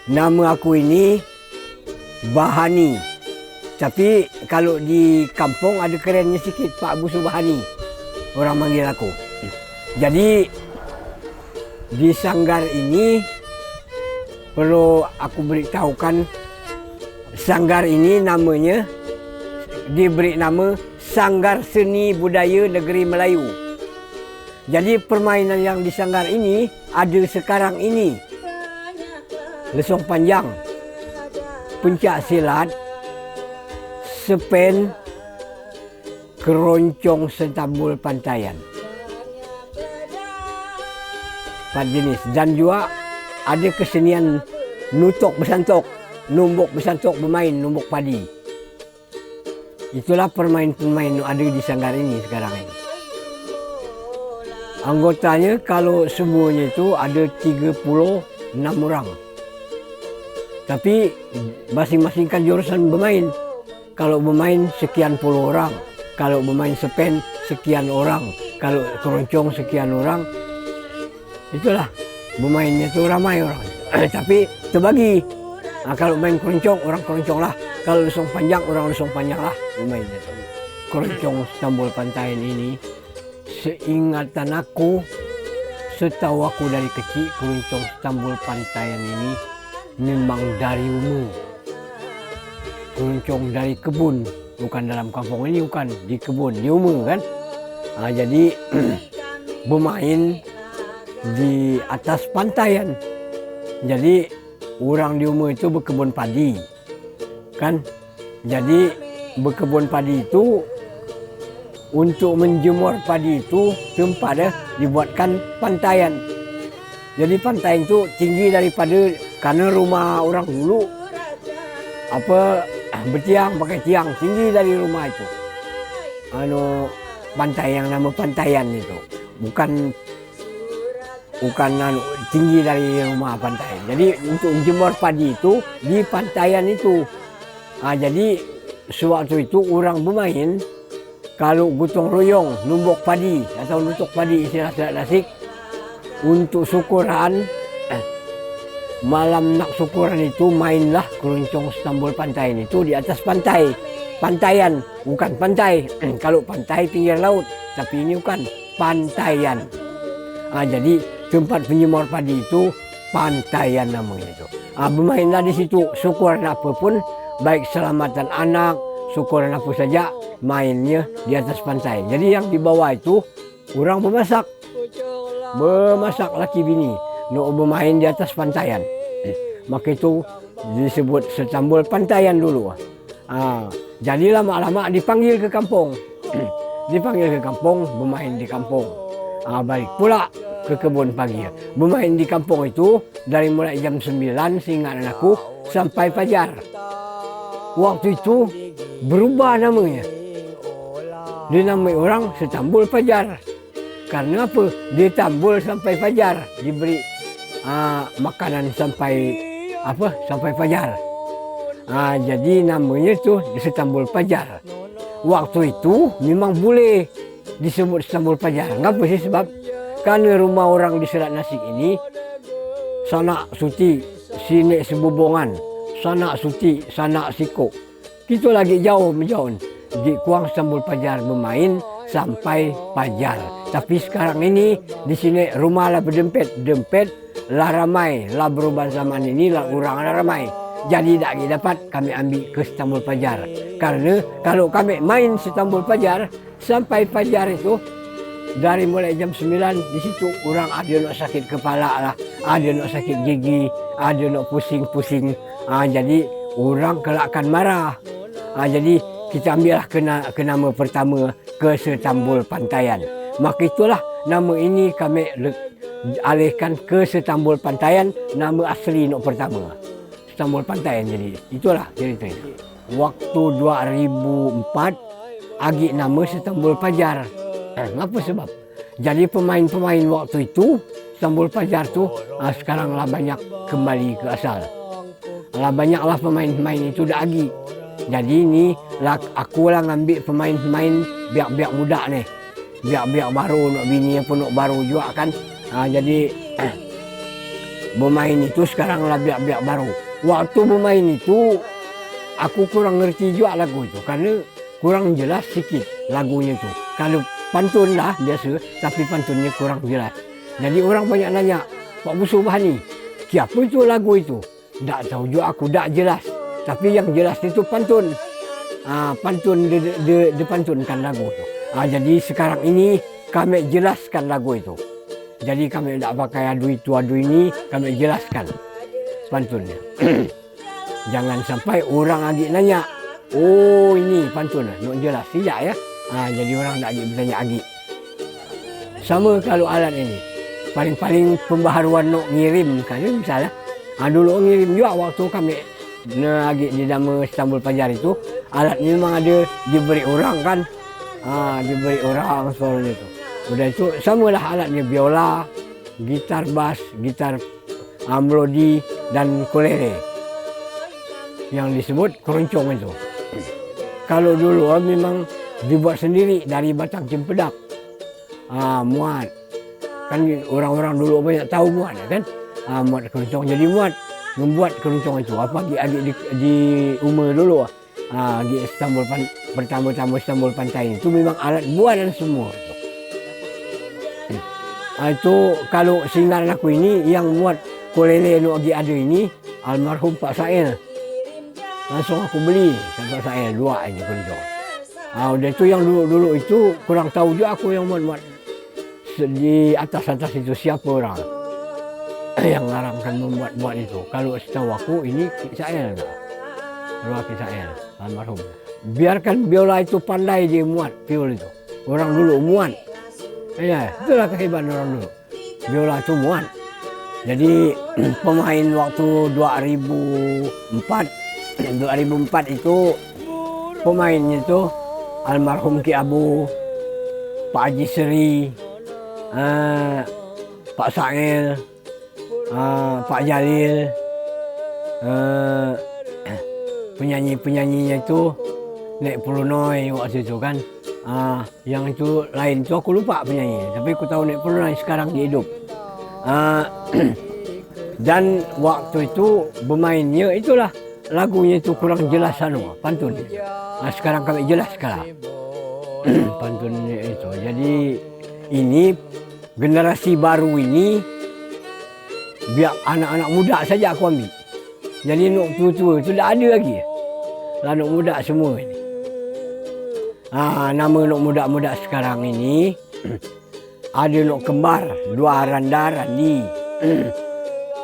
Nama aku ini Bahani. Tapi kalau di kampung ada kerennya sikit, Pak Busu Bahani. Orang manggil aku. Jadi di sanggar ini perlu aku beritahukan, sanggar ini namanya diberi nama Sanggar Seni Budaya Negeri Melayu. Jadi permainan yang di sanggar ini ada sekarang ini. Lesung panjang, pencak silat, sepen, keroncong sentambul pantaian. 4 jenis. Dan juga ada kesenian nutuk bersantok, numbuk bersantok bermain, numbuk padi. Itulah permain-permain yang ada di sanggar ini sekarang ini. Anggotanya kalau semuanya itu ada 36 orang. Tapi masing-masing kan jurusan bermain. Kalau bermain sekian puluh orang. Kalau bermain sepen sekian orang. Kalau keroncong sekian orang. Itulah, bermainnya itu ramai orang. Tapi terbagi. Kalau main keroncong, orang keroncong lah. Kalau lesung panjang, orang lesung panjang lah bermainnya. Keroncong Sentambul Pantaian ini, seingatan aku, setahu aku dari kecil, keroncong Sentambul Pantaian ini memang dari umur. Keroncong dari kebun, bukan dalam kampung ini, bukan di kebun, di umur kan. Jadi bermain di atas pantaian. Jadi orang di umur itu berkebun padi, kan. Jadi berkebun padi itu untuk menjemur padi itu tempatnya dibuatkan pantaian. Jadi pantaian itu tinggi daripada, karena rumah orang dulu bertiang, pakai tiang tinggi dari rumah itu. Pantai yang nama pantaian itu bukan tinggi dari rumah pantaian. Jadi untuk jemur padi itu di pantaian itu. Jadi sewaktu itu orang bermain, kalau gotong royong numbuk padi atau nutuk padi istilah Tasik, untuk syukuran, malam nak syukuran itu mainlah keroncong Sentambul Pantaian itu di atas pantai. Pantaian, bukan pantai. Kalau pantai pinggir laut, tapi ini bukan pantaian. Jadi tempat penjemur padi itu pantaian namanya itu. Bermainlah di situ, syukuran apapun, baik selamatan anak, syukuran apa saja, mainnya di atas pantai. Jadi yang di bawah itu orang memasak laki bini, nak bermain di atas pantaian. Maka itu disebut Sentambul Pantaian dulu. Jadi lama-lama dipanggil ke kampung. Dipanggil ke kampung, bermain di kampung. Balik pula ke kebun pagi. Bermain di kampung itu dari mulai jam 9 sehingga aku sampai fajar. Waktu itu berubah namanya. Dinamai orang Sentambul Fajar. Karena apa? Ditambul sampai fajar, diberi makanan sampai fajar. Jadi namanya itu Sentambul Fajar. Waktu itu memang boleh disebut Sentambul Fajar. Ngapa sih? Sebab karena rumah orang di Selat Nasik ini, sanak suti, sini sebubongan, sanak suti, sanak siko. Kita lagi jauh menjauh. Di Kuang Sentambul Fajar bermain sampai fajar. Tapi sekarang ini di sini rumah lah berdempet lah ramai, lah berubah zaman ini lah kurang ramai. Jadi tak dapat kami ambil ke Sentambul Fajar. Karena kalau kami main Sentambul Fajar sampai fajar itu, dari mulai jam 9 di situ orang ada nak sakit kepala lah, ada nak sakit gigi, ada nak pusing-pusing. Jadi orang kelak akan marah. Jadi kita ambillah ke nama pertama, ke Sentambul Pantaian. Maka itulah nama ini kami alihkan ke Sentambul Pantaian, nama asli nak pertama. Sentambul Pantaian jadi. Itulah ceritanya. Waktu 2004 agak nama Sentambul Fajar. Apa sebab? Jadi pemain-pemain waktu itu, Sentambul Fajar tu sekarang lah banyak kembali ke asal. Lah banyaklah pemain-pemain itu dah lagi. Jadi ini aku lah ngambil pemain-pemain biak-biak muda nih. Biak-biak baru, nak bini pun nak baru juga kan. Jadi bermain itu sekarang lah biak-biak baru. Waktu bermain itu aku kurang ngerti juga lagu itu karena kurang jelas sedikit lagunya itu. Kalau pantun lah biasa, tapi pantunnya kurang jelas. Jadi orang banyak nanya, Pak Busu Bahani, siapa itu lagu itu? Tak tahu juga aku, tak jelas. Tapi yang jelas itu pantun. Pantun dipantunkan lagu itu. Jadi sekarang ini kami jelaskan lagu itu. Jadi kami tidak pakai adu itu adu ini, kami jelaskan pantunnya. Jangan sampai orang lagi nanya, oh ini pantun, nak jelas tidak ya? Jadi orang tak lagi bertanya lagi. Sama kalau alat ini, paling-paling pembaharuan nak ngirim kan misalnya. Dulu ngirim juga waktu kami lagi di Dama Istanbul Pajar itu, alat ini memang ada diberi orang kan, diberi orang suaranya itu. Udah itu samalah alatnya biola, gitar bass, gitar melodi dan ukulele yang disebut keroncong itu. Kalau dulu memang dibuat sendiri dari batang cempedak, muat. Kan orang-orang dulu banyak tahu muat kan, muat keroncong. Jadi muat membuat keroncong itu. Apa adik di Umar dulu, di Istanbul pertama-tama Istanbul Pantai itu memang alat buatan semua. Itu kalau singgaran aku ini yang muat ukulele nu lagi ada ini almarhum Pak Sail. Langsung aku beli Pak Sail 2 ini keroncong. Udah itu yang dulu itu kurang tahu juga aku yang muat di atas itu siapa orang yang larangkan membuat itu. Kalau setahu aku ini Ki Sail enggak? Ki Sail almarhum. Biarkan biola itu pandai dia muat viol itu. Orang dulu muat. Ya, itulah kehebatan orang dulu. Biola itu muat. Jadi pemain waktu 2004 itu pemainnya itu almarhum Ki Abu, Pak Haji Seri, Pak Sail, Pak Jalil, penyanyi-penyanyinya itu Nek Purnoy waktu itu kan. Yang itu lain itu aku lupa penyanyi, tapi aku tahu Nek Purnoy sekarang dia hidup. Dan waktu itu bermainnya itulah lagunya itu kurang jelas pantun. Sekarang kami jelas sekarang pantunnya itu. Jadi ini generasi baru ini biar anak-anak muda saja aku ambil. Jadi nuk tua-tua itu tidak ada lagi. Anak muda semua ini. Nama nuk muda-muda sekarang ini ada nuk kembar, 2 Randi,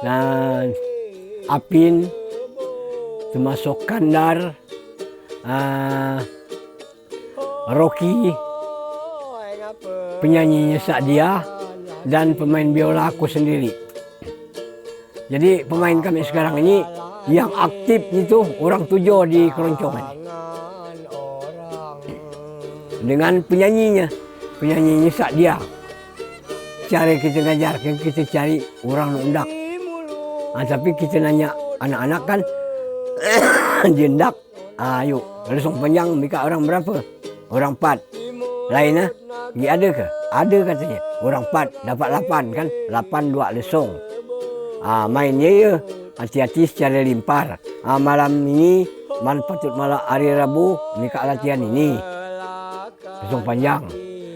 dan Apin, termasuk Kandar, Rocky, penyanyinya Sadia, dan pemain biola aku sendiri. Jadi pemain kami sekarang ini yang aktif itu orang 7 di keroncongan. Dengan penyanyinya Sadia. Cara kita ngajarkan, kita cari orang nundak. Tapi kita nanya anak-anak kan, dia ndak. Ayo, lesung panjang mika orang berapa? Orang 4. Lainnya, dia ada ke? Ada katanya. Orang 4 dapat 8 kan? 8 2 lesung. Mainnya ya, hati-hati secara limpar. Malam ini, patut malam hari Rabu, mika latihan ini. Lesung panjang.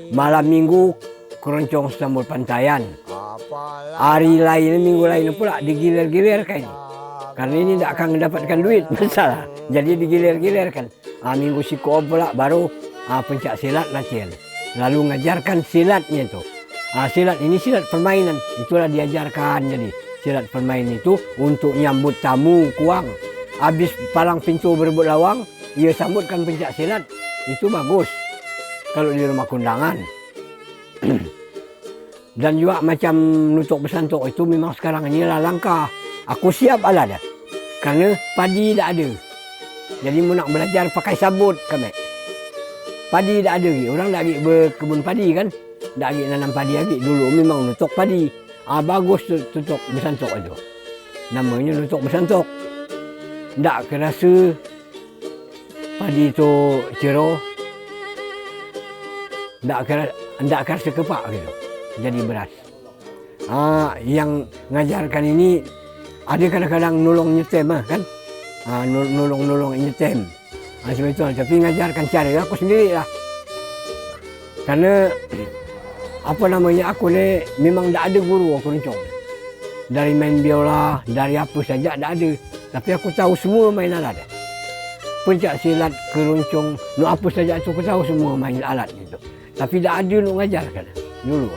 Malam Minggu keroncong Istanbul Pantayan. Hari lain, minggu lain pula digilir-gilir kan. Karena ini tidak akan mendapatkan duit masalah. Jadi digilir-gilirkan. Minggu Siko pula baru pencak silat latihan. Lalu ngajarkan silatnya itu. Silat ini silat permainan. Itulah diajarkan jadi. Silat permainan itu untuk nyambut tamu kuang. Habis palang pintu berebut lawang, ia sambutkan pencak silat. Itu bagus. Kalau di rumah kondangan. Dan juga macam nutuk besantuk itu memang sekarang ini lah langka. Aku siap ala dah. Karena padi tak ada. Jadi mau nak belajar pakai sabut kami. Padi tak ada lagi. Orang tak lagi berkebun padi kan. Tak lagi nanam padi lagi. Dulu memang nutuk padi. Bagus nutuk besantuk itu. Namanya nutuk besantuk. Tak kerasa padi itu cerah. Tak kerasa kepak gitu. Jadi beras. Yang ngajarkan ini ada kadang-kadang nolong nyetem kan, nolong nyetem, sebetulnya. Tapi ngajarkan cara aku sendiri lah. Karena apa namanya, aku ni memang tak ada guru aku keroncong. Dari main biola, dari apa saja tak ada. Tapi aku tahu semua main alat. Pencak silat, keroncong, apa saja tu aku tahu semua main alat itu. Tapi tak ada nak ngajarkan dulu.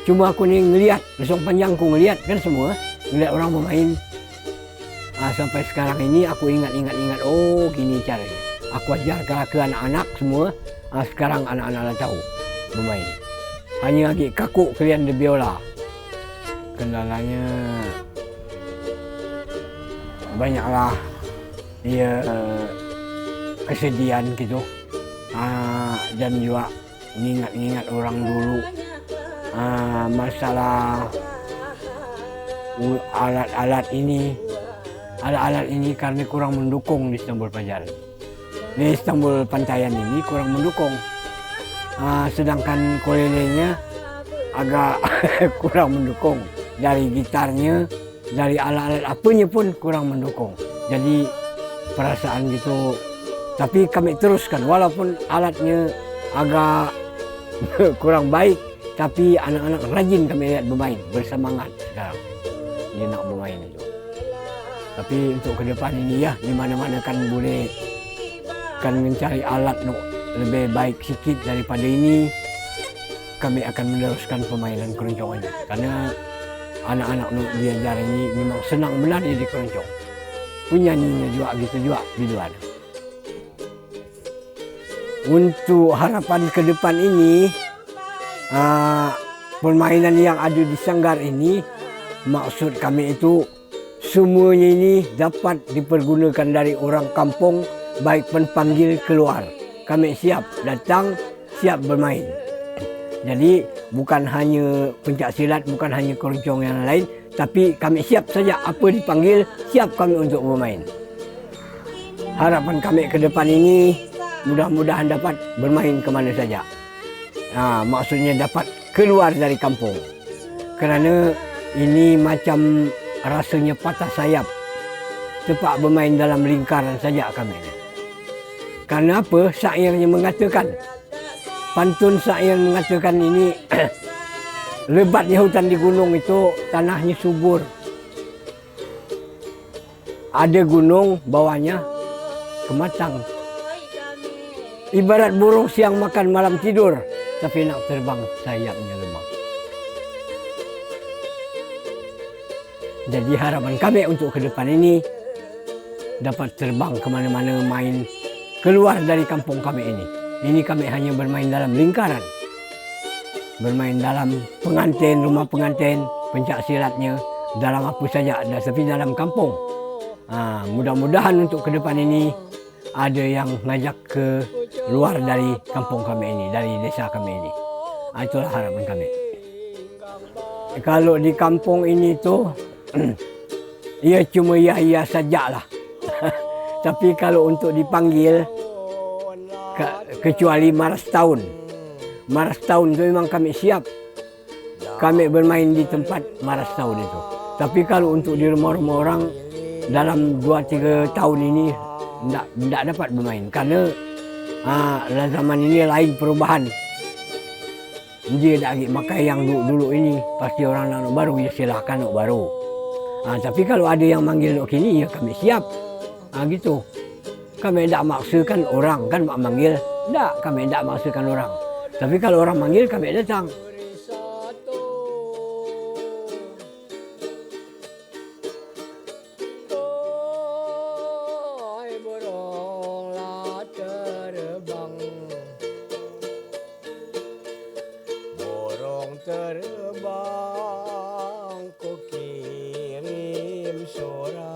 Cuma aku ni ngelihat, lesung panjang aku ngelihat kan semua, ngelihat orang bermain. Sampai sekarang ini aku ingat, oh gini caranya. Aku ajarkan ke anak-anak semua. Sekarang anak-anak dah tahu bermain. Hanya lagi kaku kalian di biola. Kendalanya banyaklah, ya kesedihan gitu. Dan juga ingat orang dulu. Masalah alat-alat ini karena kurang mendukung di Istanbul Pajaran. Di Istanbul Pantayan ini kurang mendukung. Sedangkan ukulelenya agak kurang mendukung. Dari gitarnya, dari alat-alat apanya pun kurang mendukung. Jadi perasaan gitu. Tapi kami teruskan walaupun alatnya agak kurang baik. Tapi anak-anak rajin kami lihat bermain, bersemangat sekarang. Dia nak bermain itu. Tapi untuk ke depan ini ya, di mana-mana kan boleh kan mencari alat lebih baik sikit daripada ini. Kami akan meneruskan permainan keroncong ini. Karena anak-anak diajar ini memang senang benar jadi keroncong. Penyanyinya juga gitu juga biduan. Untuk harapan ke depan ini, permainan yang ada di Sanggar ini, maksud kami itu semuanya ini dapat dipergunakan dari orang kampung, baik penpanggil keluar. Kami siap datang, siap bermain. Jadi bukan hanya pencak silat, bukan hanya keroncong yang lain, tapi kami siap saja apa dipanggil, siap kami untuk bermain. Harapan kami ke depan ini mudah-mudahan dapat bermain kemana saja. Maksudnya dapat keluar dari kampung. Kerana ini macam rasanya patah sayap. Tepat bermain dalam lingkaran saja kami. Karena apa? Syairnya mengatakan, pantun syair mengatakan ini lebatnya hutan di gunung itu tanahnya subur. Ada gunung, bawahnya kematang. Ibarat burung siang makan malam tidur, tapi nak terbang sayapnya lemah. Jadi harapan kami untuk ke depan ini dapat terbang kemana-mana, main keluar dari kampung kami ini. Ini kami hanya bermain dalam lingkaran. Bermain dalam pengantin, rumah pengantin, pencak silatnya, dalam apa saja ada, tapi dalam kampung. Mudah-mudahan untuk ke depan ini ada yang ngajak ke luar dari kampung kami ini, dari desa kami ini. Itulah harapan kami. Kalau di kampung ini tuh, ia cuma ya sajalah. Tapi kalau untuk dipanggil, kecuali Maras Tahun. Maras Tahun itu memang kami siap. Kami bermain di tempat Maras Tahun itu. Tapi kalau untuk di rumah-rumah orang, dalam 2-3 tahun ini, tidak dapat bermain. Karena zaman ini lain perubahan. Dia tak lagi pakai yang dulu ini. Pasti orang nak baru, ya silahkan nak baru. Tapi kalau ada yang manggil nak kini, ya kami siap. Gitu. Kami tak maksakan orang kan manggil. Tak, kami tak maksakan orang. Tapi kalau orang manggil, kami datang. Terbang ku kirim surat.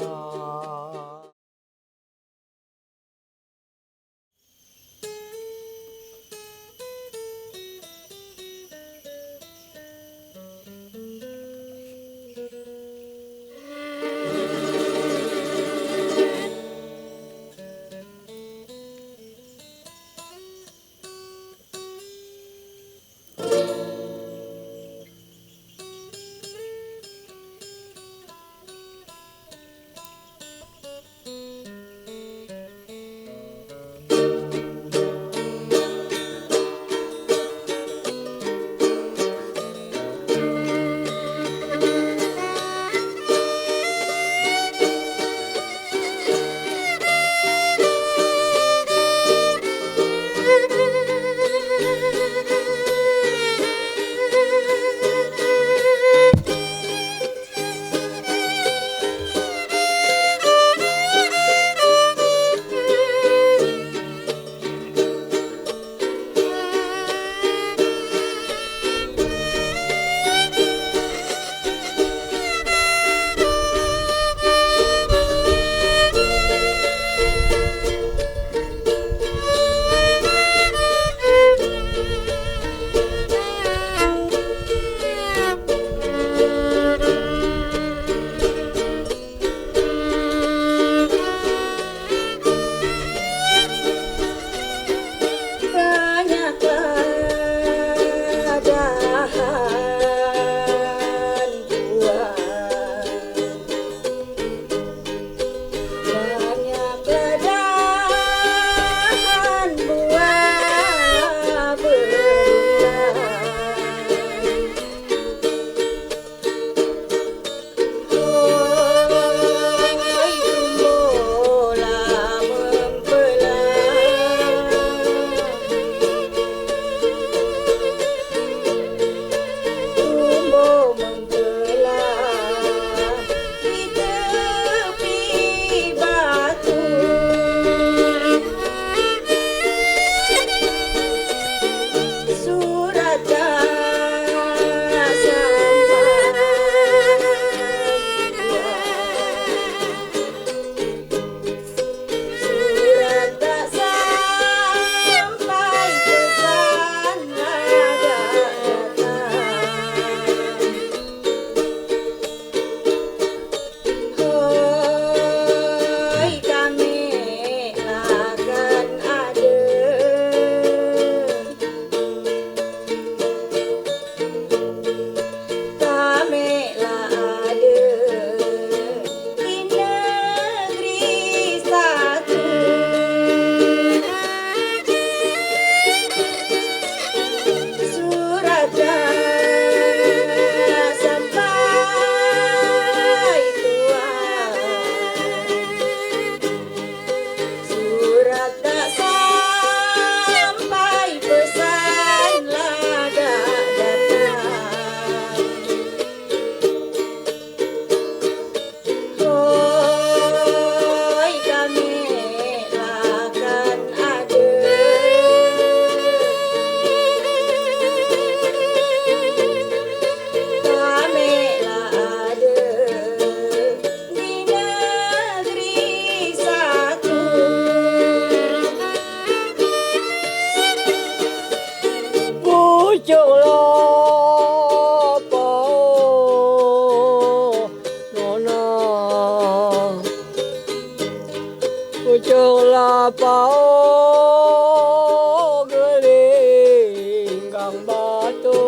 geling kang batu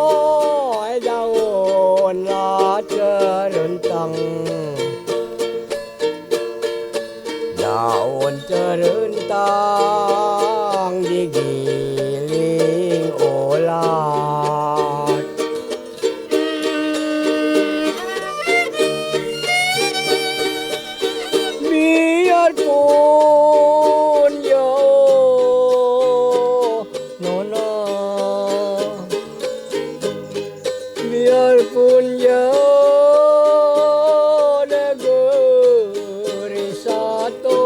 Hoi daun laca rentang Daun terentang digiling ulat Biarpun jauh nona Biarpun jauh negeri satu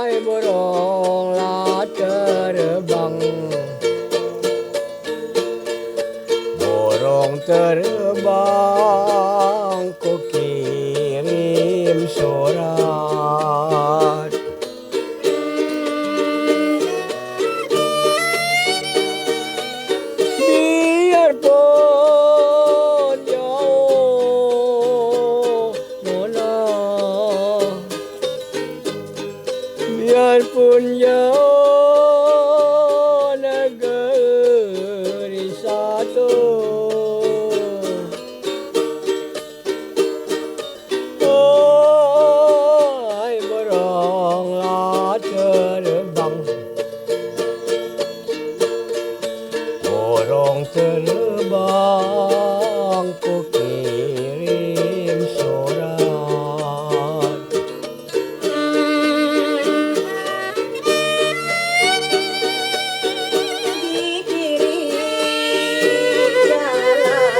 Hai burunglah terbang Burung terbang ku kirim surat Biarpun jauh nona Biarpun jauh negeri satu Hai burunglah terbang Burung terbang ku kirim surat Dikirim jalan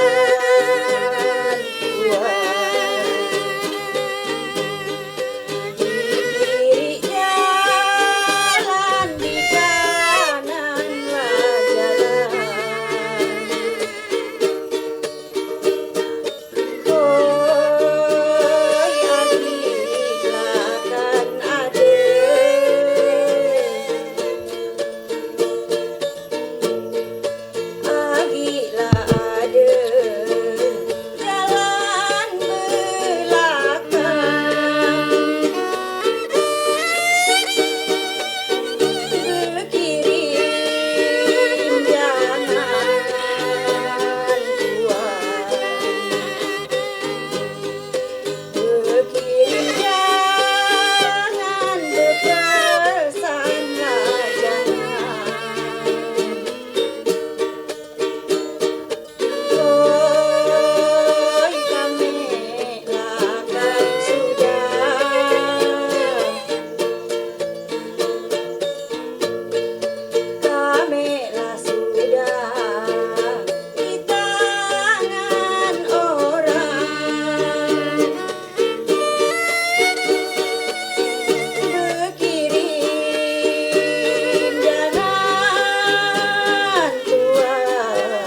Kiri jalan di kananlah jalan Hoi adik kan ada Agilah ada jalan belakang Berkirim jangan tuan Berkirim jangan berpesanlah jangan Hoi kami lakan sudah di tangan orang Berkirim jangan tuan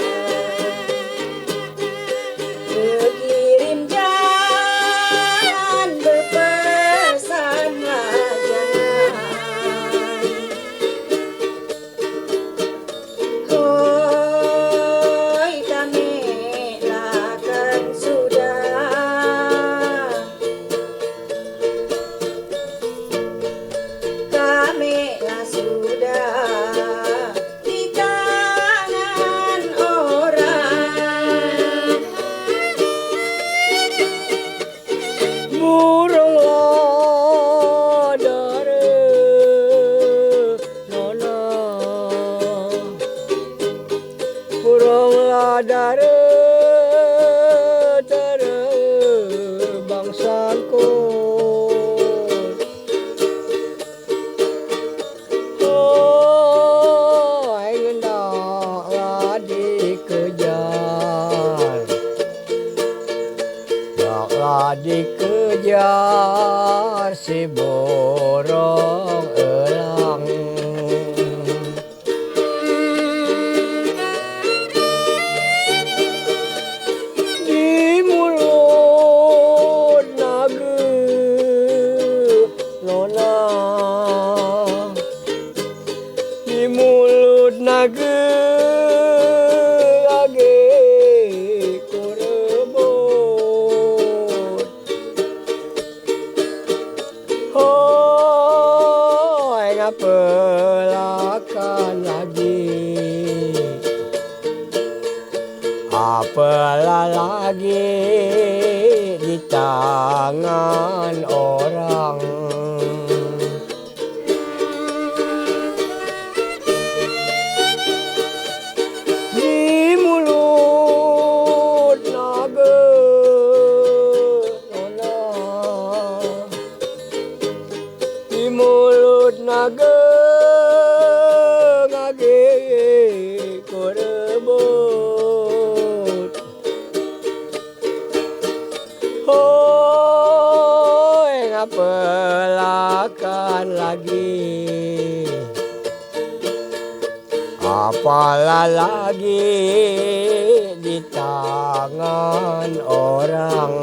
Berkirim jangan berpesanlah jangan Hoi kami lakan sudah Kami sudah di tangan orang Burunglah dari nona Burunglah dari terbang sangkut Hoi hendaklah dikejar Hendaklah dikejar si burung elang Di mulut naga nona Di mulut naga Apalah lagi di tangan orang. Di mulut naga nona, di mulut naga ngage korebut. Hoi ngapelakan lagi, apalah lagi di tangan orang.